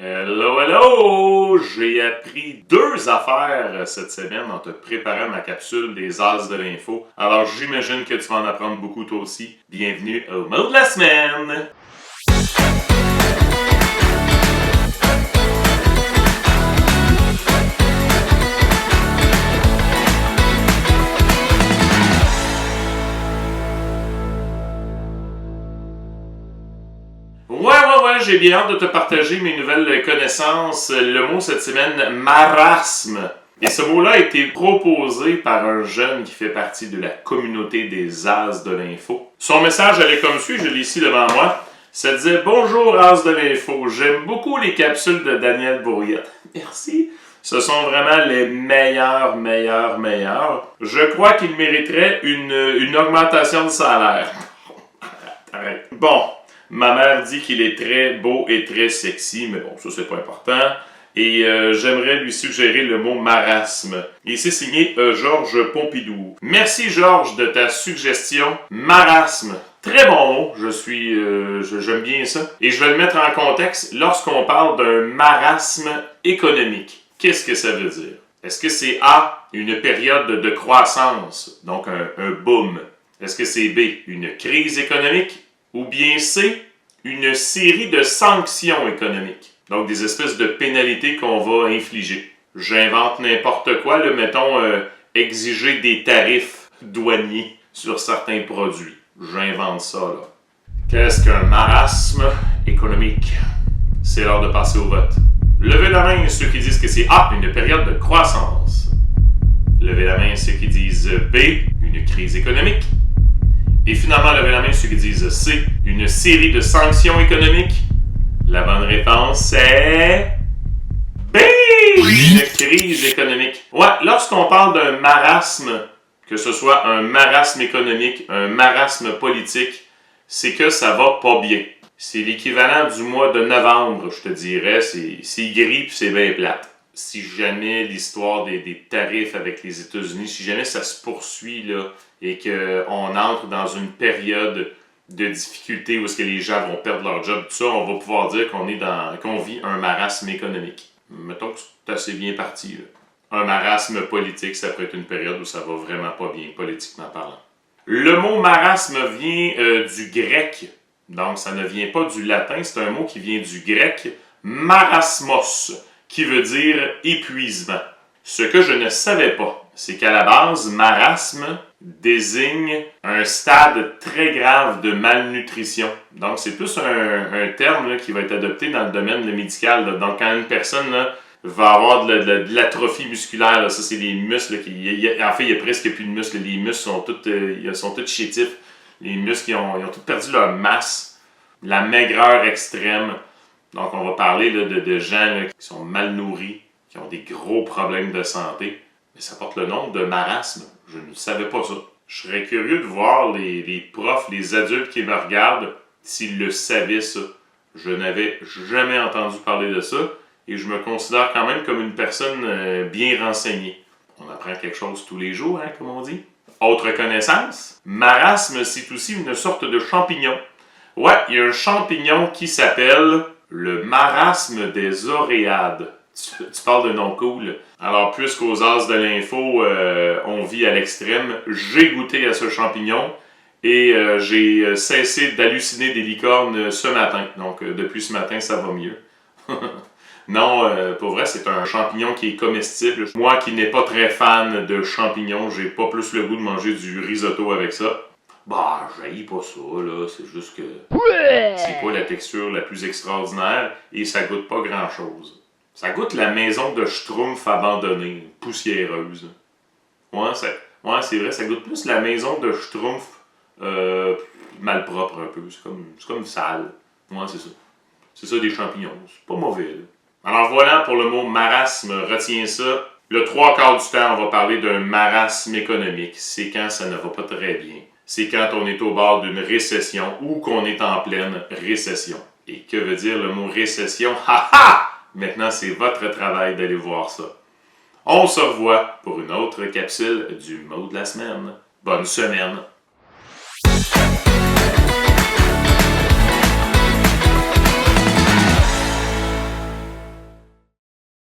Hello, hello! J'ai appris 2 affaires cette semaine en te préparant ma capsule des As de l'info. Alors j'imagine que tu vas en apprendre beaucoup toi aussi. Bienvenue au mot de la semaine! Ouais, j'ai bien hâte de te partager mes nouvelles connaissances. Le mot cette semaine, marasme. Et ce mot-là a été proposé par un jeune qui fait partie de la communauté des As de l'info. Son message allait comme suit, je l'ai ici devant moi. Ça disait « Bonjour As de l'info, j'aime beaucoup les capsules de Daniel Brouillette. » Merci. Ce sont vraiment les meilleurs. Je crois qu'il mériterait une augmentation de salaire. Arrête. Bon. Ma mère dit qu'il est très beau et très sexy, mais bon, ça c'est pas important. Et j'aimerais lui suggérer le mot marasme. Et c'est signé Georges Pompidou. Merci Georges de ta suggestion. Marasme. Très bon mot. J'aime bien ça. Et je vais le mettre en contexte lorsqu'on parle d'un marasme économique. Qu'est-ce que ça veut dire? Est-ce que c'est A, une période de croissance, donc un boom? Est-ce que c'est B, une crise économique? Ou bien C, une série de sanctions économiques. Donc des espèces de pénalités qu'on va infliger. J'invente n'importe quoi, là, mettons exiger des tarifs douaniers sur certains produits. J'invente ça, là. Qu'est-ce qu'un marasme économique? C'est l'heure de passer au vote. Levez la main ceux qui disent que c'est A, une période de croissance. Levez la main ceux qui disent B, une crise économique. Et finalement, levez la main ceux qui disent C, une série de sanctions économiques. La bonne réponse c'est B, une crise économique. Ouais, lorsqu'on parle d'un marasme, que ce soit un marasme économique, un marasme politique, c'est que ça va pas bien. C'est l'équivalent du mois de novembre, je te dirais. C'est gris puis c'est bien plate. Si jamais l'histoire des tarifs avec les États-Unis, si jamais ça se poursuit là, et qu'on entre dans une période de difficulté où est-ce que les gens vont perdre leur job, tout ça, on va pouvoir dire qu'on vit un marasme économique. Mettons que c'est assez bien parti. Là. Un marasme politique, ça peut être une période où ça va vraiment pas bien, politiquement parlant. Le mot marasme vient du grec, donc ça ne vient pas du latin, c'est un mot qui vient du grec marasmos, qui veut dire épuisement. Ce que je ne savais pas, c'est qu'à la base, marasme désigne un stade très grave de malnutrition. Donc, c'est plus un terme là, qui va être adopté dans le domaine médical. Là. Donc, quand une personne là, va avoir de l'atrophie musculaire, là, ça c'est les muscles, en fait, il n'y a presque plus de muscles. Les muscles sont tous chétifs. Les muscles, ils ont tous perdu leur masse. La maigreur extrême. Donc, on va parler là, de gens là, qui sont mal nourris, qui ont des gros problèmes de santé. Mais ça porte le nom de marasme. Je ne savais pas ça. Je serais curieux de voir les profs, les adultes qui me regardent, s'ils le savaient ça. Je n'avais jamais entendu parler de ça et je me considère quand même comme une personne bien renseignée. On apprend quelque chose tous les jours, hein, comme on dit. Autre connaissance, marasme, c'est aussi une sorte de champignon. Ouais, il y a un champignon qui s'appelle le marasme des oréades. Tu parles de nom cool. Alors, puisqu'aux As de l'info, on vit à l'extrême, j'ai goûté à ce champignon et j'ai cessé d'halluciner des licornes ce matin. Donc, depuis ce matin, ça va mieux. Non, pour vrai, c'est un champignon qui est comestible. Moi qui n'ai pas très fan de champignons, j'ai pas plus le goût de manger du risotto avec ça. Bah, j'haïs pas ça, là. C'est juste que c'est pas la texture la plus extraordinaire et ça goûte pas grand-chose. Ça goûte la maison de Schtroumpf abandonnée, poussiéreuse. Ouais, c'est vrai, ça goûte plus la maison de Schtroumpf malpropre un peu. C'est comme sale. Ouais, c'est ça. C'est ça des champignons. C'est pas mauvais, là. Alors voilà pour le mot marasme, retiens ça. Le 3/4 du temps, on va parler d'un marasme économique. C'est quand ça ne va pas très bien. C'est quand on est au bord d'une récession ou qu'on est en pleine récession. Et que veut dire le mot récession? Ha ha! Maintenant, c'est votre travail d'aller voir ça. On se revoit pour une autre capsule du mot de la semaine. Bonne semaine!